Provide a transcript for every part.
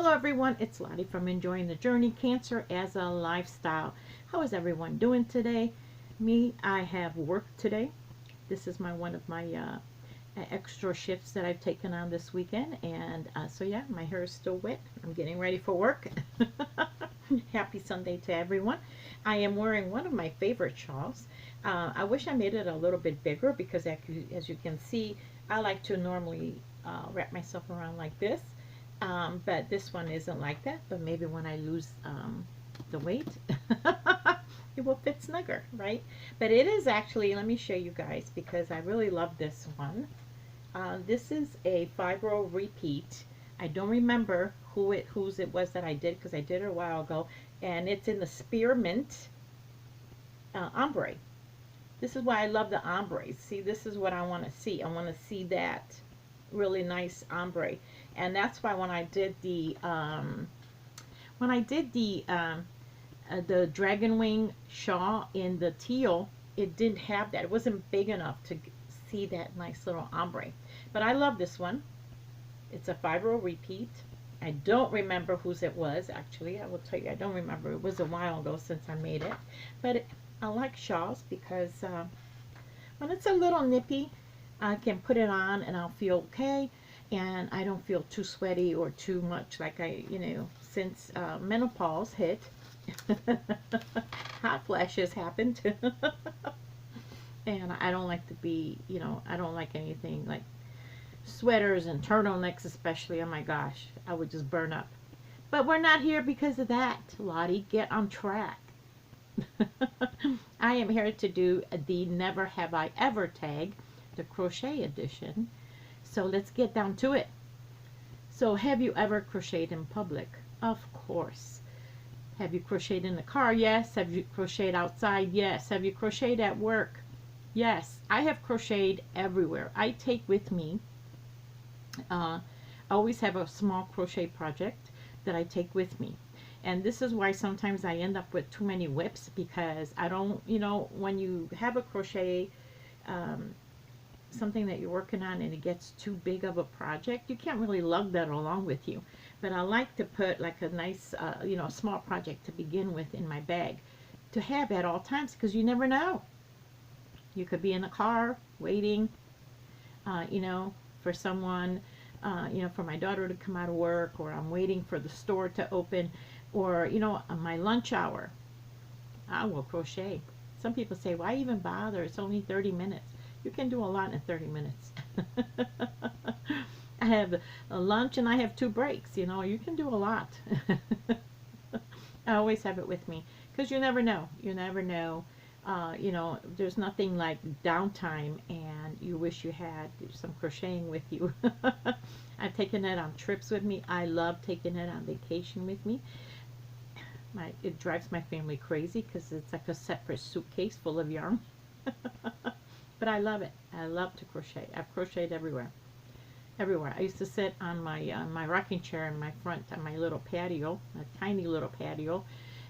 Hello everyone, it's Lottie from Enjoying the Journey, Cancer as a Lifestyle. How is everyone doing today? I have work today. This is one of my extra shifts that I've taken on this weekend, and so yeah, my hair is still wet. I'm getting ready for work. Happy Sunday to everyone. I am wearing one of my favorite shawls. I wish I made it a little bit bigger because as you can see, I like to normally wrap myself around like this. But this one isn't like that, but maybe when I lose the weight, it will fit snugger, right? But it is actually, let me show you guys because I really love this one. This is a 5-row repeat. I don't remember whose it was that I did because I did it a while ago, and it's in the spearmint ombre. This is why I love the ombre. See, this is what I want to see. I want to see that really nice ombre. And that's why when I did the dragon wing shawl in the teal, it didn't have that. It wasn't big enough to see that nice little ombre. But I love this one. It's a 5-row repeat. I don't remember whose it was, actually. I will tell you, I don't remember. It was a while ago since I made it. But I like shawls because when it's a little nippy, I can put it on and I'll feel okay. And I don't feel too sweaty or too much like since menopause hit, hot flashes happened. And I don't like to be, I don't like anything like sweaters and turtlenecks especially. Oh my gosh, I would just burn up. But we're not here because of that, Lottie. Get on track. I am here to do the Never Have I Ever tag, the crochet edition. So let's get down to it. So have you ever crocheted in public? Of course. Have you crocheted in the car? Yes. Have you crocheted outside? Yes. Have you crocheted at work? Yes. I have crocheted everywhere. I take with me, I always have a small crochet project that I take with me. And this is why sometimes I end up with too many whips because I don't, when you have a crochet, something that you're working on and it gets too big of a project, you can't really lug that along with you. But I like to put like a nice small project to begin with in my bag to have at all times because you never know. You could be in a car waiting for someone, for my daughter to come out of work, or I'm waiting for the store to open, or on my lunch hour I will crochet. Some people say, why even bother, it's only 30 minutes. You can do a lot in 30 minutes. I have a lunch and I have 2 breaks. You can do a lot. I always have it with me because you never know. You never know. There's nothing like downtime and you wish you had some crocheting with you. I've taken it on trips with me. I love taking it on vacation with me. It drives my family crazy because it's like a separate suitcase full of yarn. But I love it. I love to crochet. I've crocheted everywhere. Everywhere. I used to sit on my rocking chair in my front on my little patio, a tiny little patio,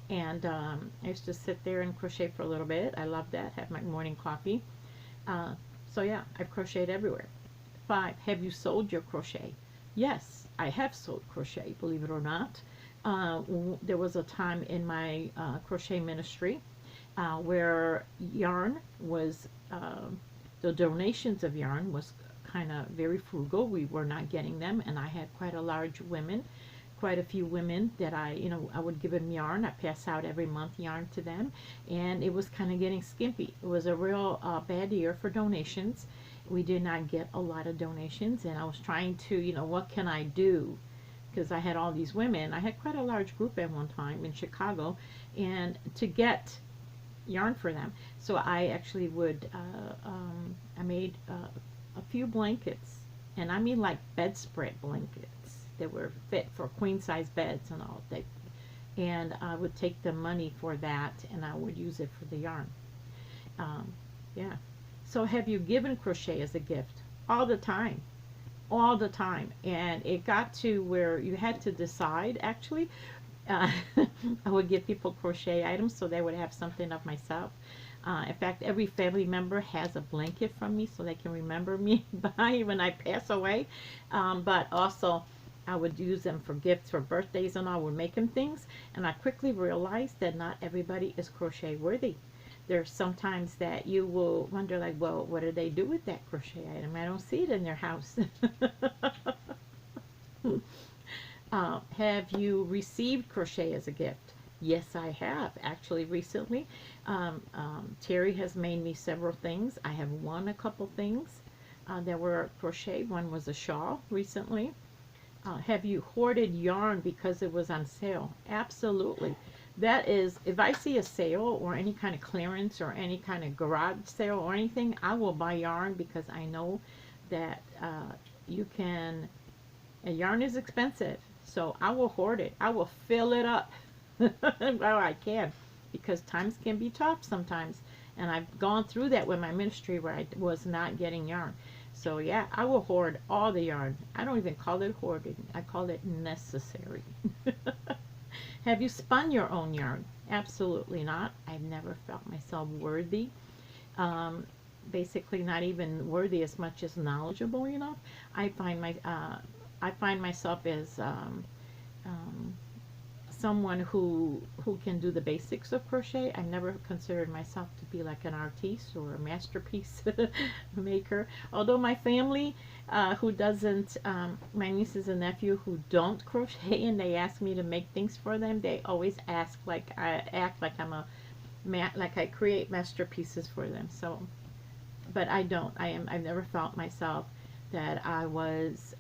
and I used to sit there and crochet for a little bit. I love that. Have my morning coffee. So yeah, I've crocheted everywhere. 5. Have you sold your crochet? Yes, I have sold crochet, believe it or not. There was a time in my crochet ministry where yarn was, the donations of yarn was kind of very frugal. We were not getting them, and I had quite a few women that I would give them yarn. I pass out every month yarn to them, and it was kind of getting skimpy. It was a real bad year for donations. We did not get a lot of donations, and I was trying to, what can I do? Because I had all these women. I had quite a large group at one time in Chicago, and to get yarn for them. So I actually would, I made a few blankets, and I mean like bedspread blankets that were fit for queen size beds and all that. And I would take the money for that and I would use it for the yarn. Yeah. So have you given crochet as a gift? All the time. All the time. And it got to where you had to decide actually. I would give people crochet items so they would have something of myself. In fact, every family member has a blanket from me so they can remember me by when I pass away. But also, I would use them for gifts for birthdays, and I would make them things. And I quickly realized that not everybody is crochet worthy. There's sometimes that you will wonder, like, well, what do they do with that crochet item? I don't see it in their house. Have you received crochet as a gift? Yes, I have. Actually, recently, Terry has made me several things. I have won a couple things that were crochet. One was a shawl recently. Have you hoarded yarn because it was on sale? Absolutely. That is, if I see a sale or any kind of clearance or any kind of garage sale or anything, I will buy yarn because I know that you can, yarn is expensive. So I will hoard it. I will fill it up well I can, because times can be tough sometimes. And I've gone through that with my ministry where I was not getting yarn. So yeah, I will hoard all the yarn. I don't even call it hoarding. I call it necessary. Have you spun your own yarn? Absolutely not. I've never felt myself worthy. Basically not even worthy as much as knowledgeable enough. I find myself as someone who can do the basics of crochet. I never considered myself to be like an artiste or a masterpiece maker. Although my family, who doesn't, my nieces and nephew who don't crochet, and they ask me to make things for them, they always ask like I act like I'm a like I create masterpieces for them. So, but I don't. I've never felt myself that I was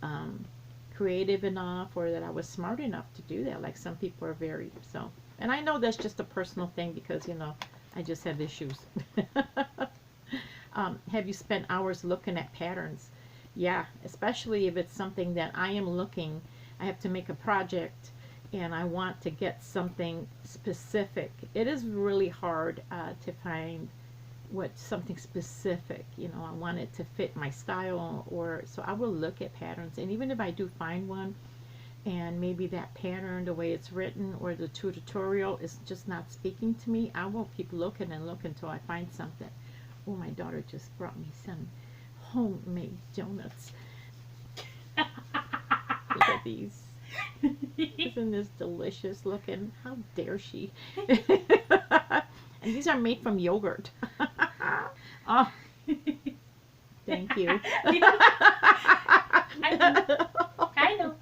creative enough or that I was smart enough to do that, like some people are very. So, and I know that's just a personal thing because, you know, I just have issues. Have you spent hours looking at patterns? Yeah, especially if it's something that I am looking, I have to make a project and I want to get something specific. It is really hard to find something specific. You know, I want it to fit my style, or so I will look at patterns. And even if I do find one and maybe that pattern, the way it's written or the tutorial is just not speaking to me, I will keep looking and looking until I find something. Oh, my daughter just brought me some homemade donuts. Look at these. Isn't this delicious looking? How dare she? And these are made from yogurt. Oh, thank you. I know.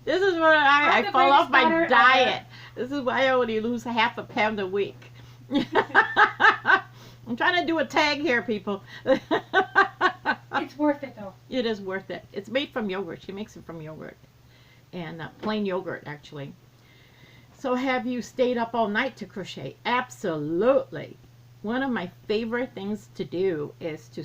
This is where I fall off my diet. This is why I only lose half a pound a week. I'm trying to do a tag here, people. It's worth it, though. It is worth it. It's made from yogurt. She makes it from yogurt. And plain yogurt, actually. So have you stayed up all night to crochet? Absolutely. One of my favorite things to do is to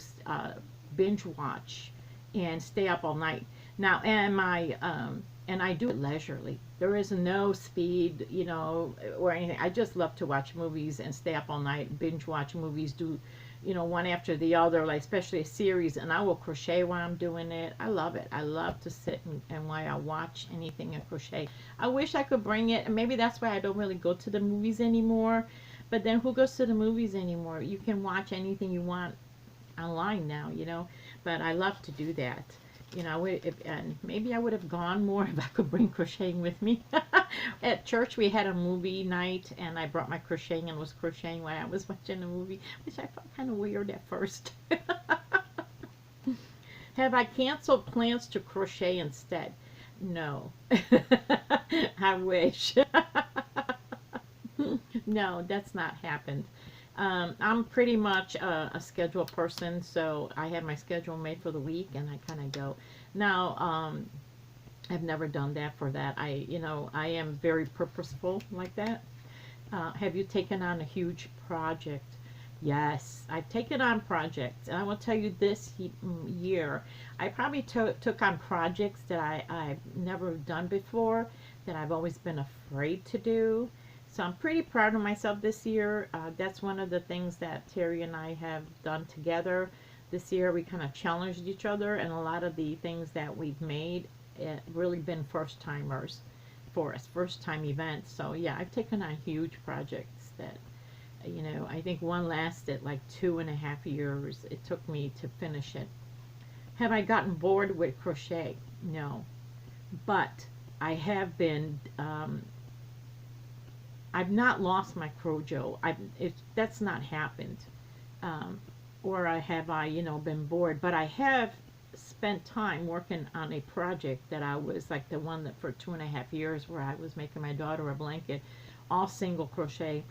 binge watch and stay up all night. Now, and I do it leisurely. There is no speed, you know, or anything. I just love to watch movies and stay up all night, binge watch movies, do, you know, one after the other, like especially a series, and I will crochet while I'm doing it. I love it. I love to sit and while I watch anything and crochet. I wish I could bring it, and maybe that's why I don't really go to the movies anymore. But then who goes to the movies anymore? You can watch anything you want online now, you know. But I love to do that. You know, and maybe I would have gone more if I could bring crocheting with me. At church, we had a movie night, and I brought my crocheting and was crocheting while I was watching the movie, which I felt kind of weird at first. Have I canceled plans to crochet instead? No. I wish. No, that's not happened. I'm pretty much a schedule person, so I have my schedule made for the week, and I kind of go. Now, I've never done that for that. You know, I am very purposeful like that. Have you taken on a huge project? Yes, I've taken on projects, and I will tell you this year, I probably took on projects that I've never done before, that I've always been afraid to do. So I'm pretty proud of myself this year. That's one of the things that Terry and I have done together. This year we kind of challenged each other, and a lot of the things that we've made really been first timers for us, first time events. So yeah, I've taken on huge projects that, you know, I think one lasted like 2.5 years. It took me to finish it. Have I gotten bored with crochet? No. but I have been, I've not lost my crojo. That's not happened. Um, or have I, been bored? But I have spent time working on a project that I was like the one that for 2.5 years where I was making my daughter a blanket, all single crochet,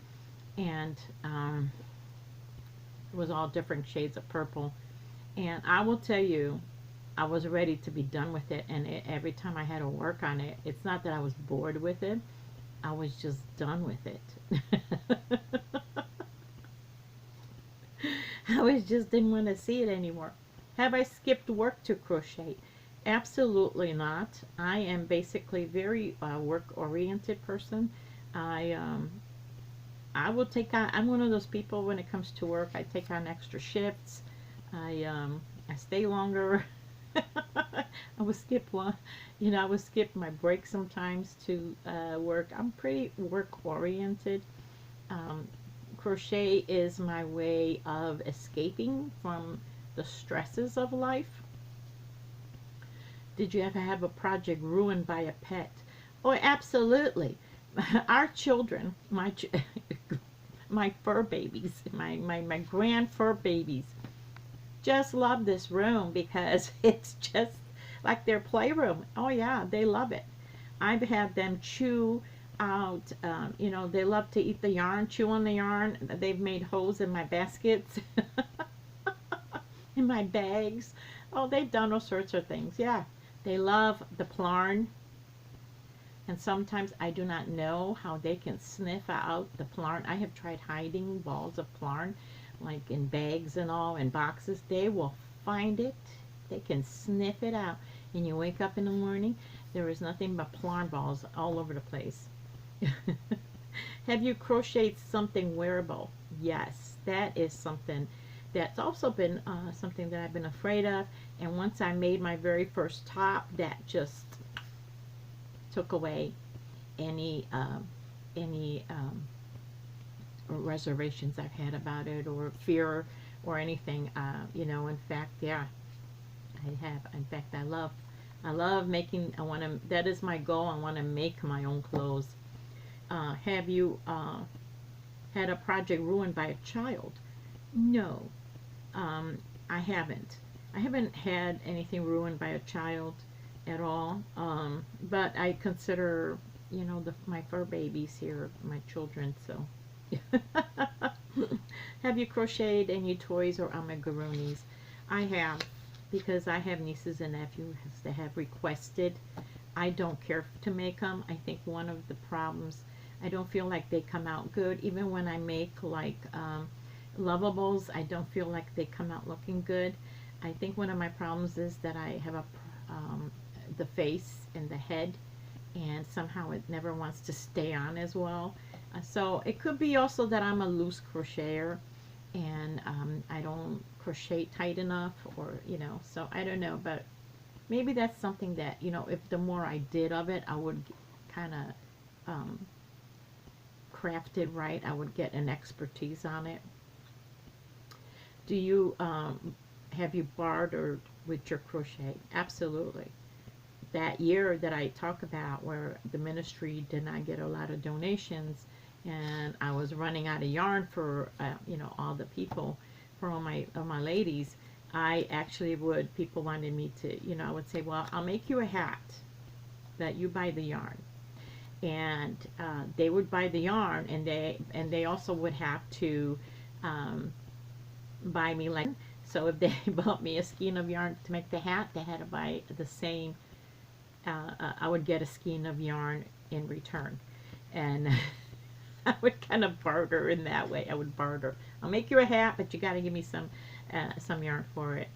and it was all different shades of purple. And I will tell you, I was ready to be done with it. And every time I had to work on it, it's not that I was bored with it. I was just done with it. I was just didn't want to see it anymore. Have I skipped work to crochet? Absolutely not. I am basically very work-oriented person. I I will take on. I'm one of those people when it comes to work. I take on extra shifts. I stay longer. I would skip one. I would skip my break sometimes to work. I'm pretty work-oriented. Um, Crochet is my way of escaping from the stresses of life. Did you ever have a project ruined by a pet? Oh, absolutely. Our children, my fur babies, my grand fur babies, just love this room because it's just like their playroom. Oh yeah, they love it. I've had them chew out, they love to eat the yarn, chew on the yarn. They've made holes in my baskets, in my bags. Oh, they've done all sorts of things. Yeah, they love the plarn. And sometimes I do not know how they can sniff out the plarn. I have tried hiding balls of plarn, like in bags and all, in boxes. They will find it. They can sniff it out. And you wake up in the morning, there is nothing but plarn balls all over the place. Have you crocheted something wearable? Yes, that is something that's also been something that I've been afraid of. And once I made my very first top, that just took away any reservations I've had about it or fear or anything. In fact, yeah, I have. In fact, I love making. That is my goal. I want to make my own clothes. Have you had a project ruined by a child? No, I haven't. I haven't had anything ruined by a child at all. But I consider, my fur babies here, my children. So, have you crocheted any toys or amigurumis? I have, because I have nieces and nephews that have requested. I don't care to make them. I think one of the problems, I don't feel like they come out good. Even when I make like lovables, I don't feel like they come out looking good. I think one of my problems is that I have the face and the head, and somehow it never wants to stay on as well. So it could be also that I'm a loose crocheter and I don't crochet tight enough, or so I don't know, but maybe that's something that if the more I did of it, I would kind of craft it right. I would get an expertise on it. Do you have you bartered with your crochet? Absolutely. That year that I talk about where the ministry did not get a lot of donations and I was running out of yarn for all the people, for all my ladies, I actually people wanted me to, I would say, well, I'll make you a hat that you buy the yarn. And they would buy the yarn, and they also would have to buy me, like, so if they bought me a skein of yarn to make the hat, they had to buy the same. I would get a skein of yarn in return, and I would kind of barter in that way. I would barter. I'll make you a hat, but you got to give me some yarn for it.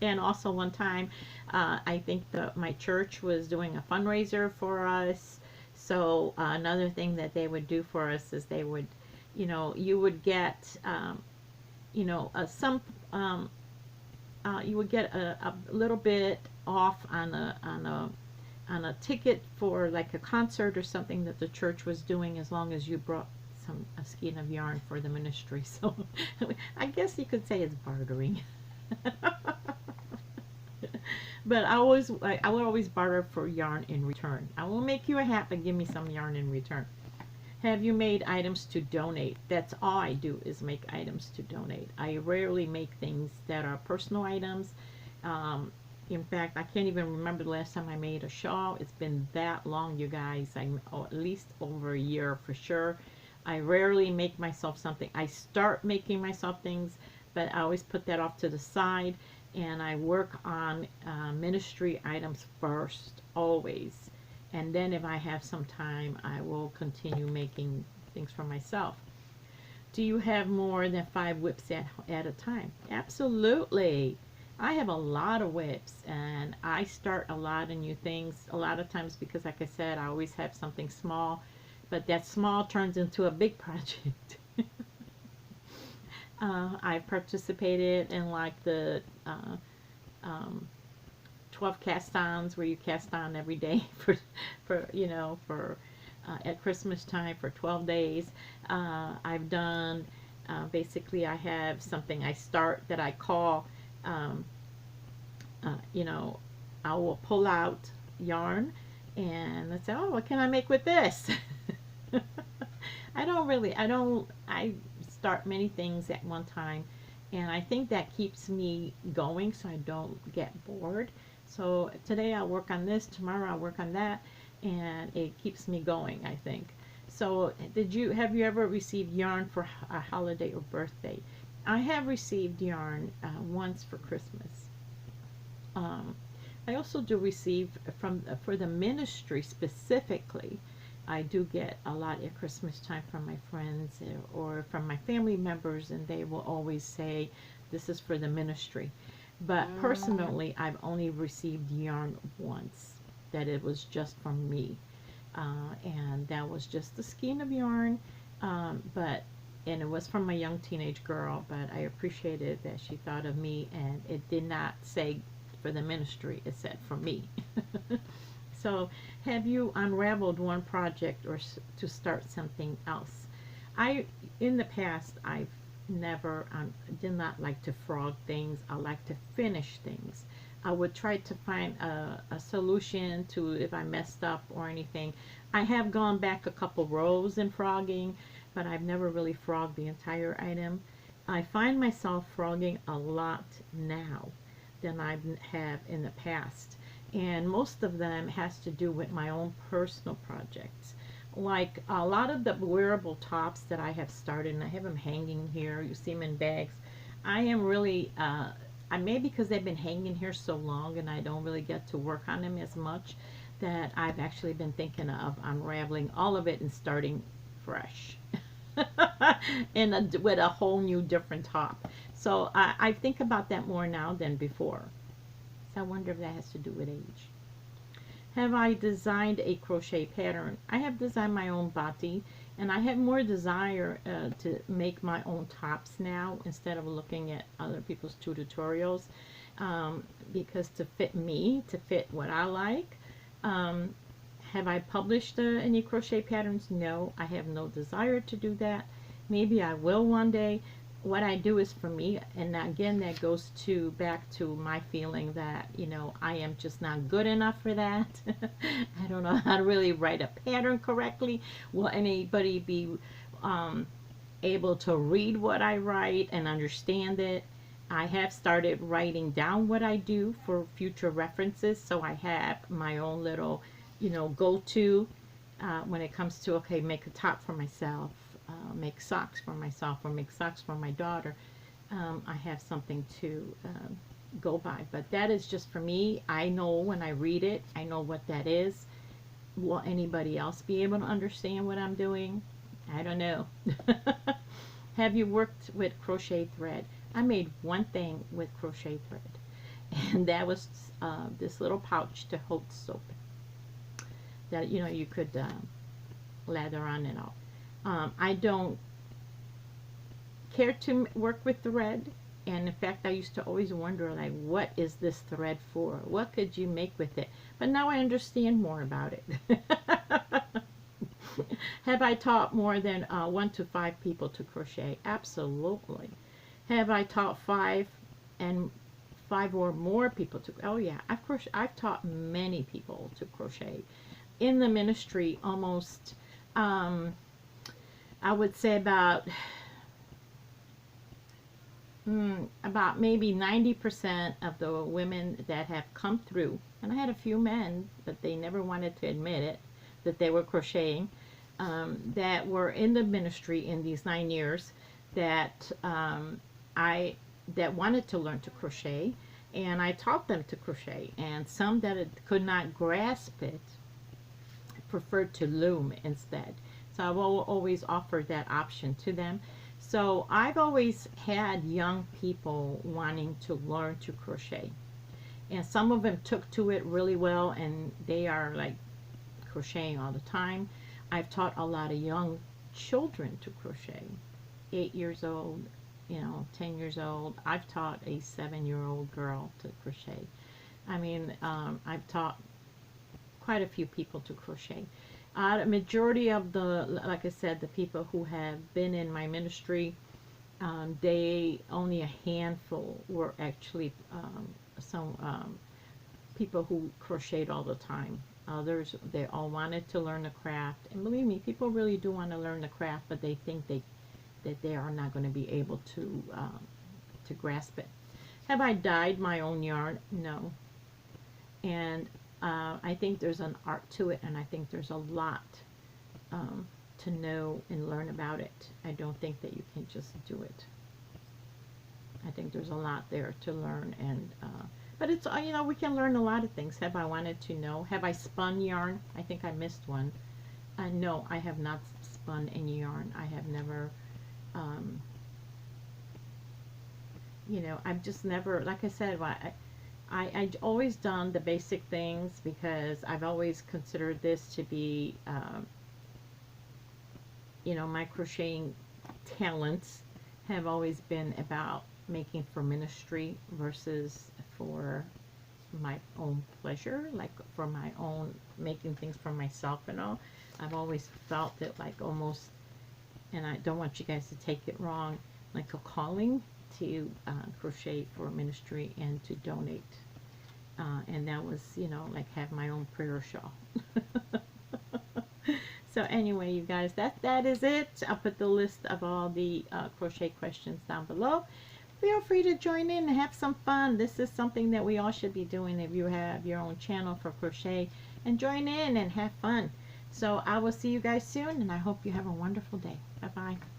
And also one time, I think my church was doing a fundraiser for us. So another thing that they would do for us is they would, you would get, you would get a little bit off on a ticket for like a concert or something that the church was doing, as long as you brought a skein of yarn for the ministry. So I guess you could say it's bartering. But I would always barter for yarn in return. I will make you a hat, but give me some yarn in return. Have you made items to donate? That's all I do is make items to donate. I rarely make things that are personal items. In fact, I can't even remember the last time I made a shawl. It's been that long, you guys. At least over a year for sure. I rarely make myself something. I start making myself things, but I always put that off to the side, and I work on ministry items first, always. And then if I have some time, I will continue making things for myself. Do you have more than 5 whips at a time? Absolutely. I have a lot of whips, and I start a lot of new things. A lot of times because, like I said, I always have something small, but that small turns into a big project. I've participated in like the um, 12 cast-ons where you cast on every day for at Christmas time for 12 days. I've done basically I have something I start that I call um, you know, I will pull out yarn and let's say, oh, what can I make with this? I start many things at one time, and I think that keeps me going so I don't get bored. So today I'll work on this, tomorrow I'll work on that, and it keeps me going, I think. So have you ever received yarn for a holiday or birthday? I have received yarn once for Christmas. I also do receive for the ministry specifically. I do get a lot at Christmas time from my friends or from my family members, and they will always say, this is for the ministry. But personally, I've only received yarn once, that it was just from me. And that was just a skein of yarn, and it was from a young teenage girl, but I appreciated that she thought of me, and it did not say for the ministry, it said for me. So, have you unraveled one project or to start something else? In the past, I've never, did not like to frog things. I like to finish things. I would try to find a solution to if I messed up or anything. I have gone back a couple rows in frogging, but I've never really frogged the entire item. I find myself frogging a lot now than I have in the past. And most of them has to do with my own personal projects. Like a lot of the wearable tops that I have started, and I have them hanging here. You see them in bags. I am really, maybe because they've been hanging here so long and I don't really get to work on them as much, that I've actually been thinking of unraveling all of it and starting fresh. With a whole new different top. So I think about that more now than before. So I wonder if that has to do with age. Have I designed a crochet pattern? I have designed my own bati, and I have more desire to make my own tops now instead of looking at other people's tutorials, because to fit me, to fit what I like. Have I published any crochet patterns? No, I have no desire to do that. Maybe I will one day. What I do is for me, and again that goes back to my feeling that I am just not good enough for that. I don't know how to really write a pattern correctly. Will anybody be able to read what I write and understand it? I have started writing down what I do for future references, so I have my own little go-to when it comes to, okay, make a top for myself, make socks for myself, or make socks for my daughter. I have something to go by, but that is just for me. I know when I read it, I know what that is. Will anybody else be able to understand what I'm doing? I don't know. Have you worked with crochet thread? I made one thing with crochet thread, and that was this little pouch to hold soap that you could lather on and off. I don't care to work with thread, and in fact I used to always wonder, like, what is this thread for? What could you make with it? But now I understand more about it. Have I taught more than 1 to 5 people to crochet? Absolutely. Have I taught 5 5 or more people to, oh yeah, I've taught many people to crochet in the ministry. Almost, I would say about maybe 90% of the women that have come through, and I had a few men, but they never wanted to admit it, that they were crocheting, that were in the ministry in these 9 years, that that wanted to learn to crochet, and I taught them to crochet, and some that could not grasp it preferred to loom instead. So I've always offered that option to them. So I've always had young people wanting to learn to crochet, and some of them took to it really well, and they are like crocheting all the time. I've taught a lot of young children to crochet, 8 years old, 10 years old. I've taught a 7-year-old girl to crochet. I mean, I've taught quite a few people to crochet. A majority of the, like I said, the people who have been in my ministry, they only a handful were actually some people who crocheted all the time. Others, they all wanted to learn the craft, and believe me, people really do want to learn the craft, but they think that they are not going to be able to grasp it. Have I dyed my own yarn? No. And I think there's an art to it, and I think there's a lot to know and learn about it. I don't think that you can just do it. I think there's a lot there to learn, and but it's, we can learn a lot of things. Have I wanted to know? Have I spun yarn? I think I missed one. No, I have not spun any yarn. I have never, I've just never, like I said, I've always done the basic things because I've always considered this to be, my crocheting talents have always been about making for ministry versus for my own pleasure, like for my own making things for myself and all. I've always felt it like almost, and I don't want you guys to take it wrong, like a calling to crochet for ministry and to donate. And that was, like have my own prayer shawl. So anyway, you guys, that is it. I'll put the list of all the crochet questions down below. Feel free to join in and have some fun. This is something that we all should be doing if you have your own channel for crochet. And join in and have fun. So I will see you guys soon, and I hope you have a wonderful day. Bye-bye.